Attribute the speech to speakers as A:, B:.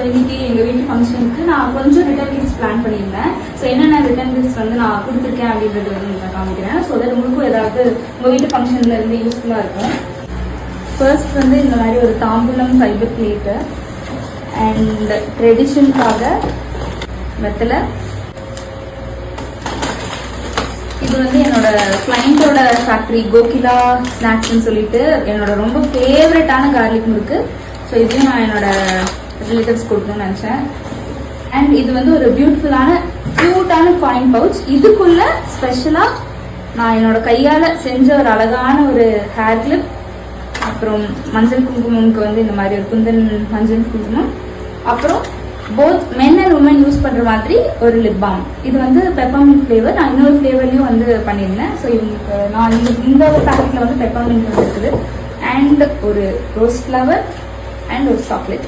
A: இன்னைக்கு எங்கள் வீட்டு ஃபங்க்ஷனுக்கு நான் கொஞ்சம் ரிட்டர்ன் கிஃப்ட்ஸ் பிளான் பண்ணியிருந்தேன். ஸோ என்னென்ன ரிட்டர்ன் கிஃப்ட்ஸ் வந்து நான் கொடுத்துருக்கேன் அப்படின்றது வந்து நான் காமிக்கிறேன். ஸோ தட் உங்களுக்கும் ஏதாவது உங்கள் வீட்டு ஃபங்க்ஷனில் இருந்து யூஸ்ஃபுல்லாக இருக்கும். ஃபர்ஸ்ட் வந்து இந்த மாதிரி ஒரு தாம்பூலம் ஃபைபர் பிளேட்டு அண்ட் ட்ரெடிஷனுக்காக வெத்தலை. இது வந்து என்னோட கிளைண்டோட ஃபேக்ட்ரி கோகிலா ஸ்நாக்ஸ்ன்னு சொல்லிட்டு என்னோட ரொம்ப ஃபேவரட்டான கார்லிக் முறுக்கு. ஸோ இதையும் நான் என்னோட ரிலேட்டிவ்ஸ் கொடுக்கணும்னு நினச்சேன். அண்ட் இது வந்து ஒரு பியூட்டிஃபுல்லான க்யூட்டான காயின் பவுச். இதுக்குள்ள ஸ்பெஷலாக நான் என்னோட கையால் செஞ்ச ஒரு அழகான ஒரு ஹேர் கிளிப், அப்புறம் மஞ்சள் குங்குமம்க்கு வந்து இந்த மாதிரி ஒரு குந்தன் மஞ்சள் குங்குமம், அப்புறம் both men and women use பண்ணுற மாதிரி ஒரு லிப் பாம். இது வந்து பெப்பர்மின்ட் ஃப்ளேவர். நான் இன்னொரு ஃப்ளேவர்லையும் வந்து பண்ணியிருந்தேன். ஸோ இவங்களுக்கு நான் இந்த ஒரு பேக்கெட்டில் வந்து பெப்பர்மின்ட் இருக்குது அண்ட் ஒரு ரோஸ் ஃப்ளவர் அண்ட் ஒரு சாக்லேட்.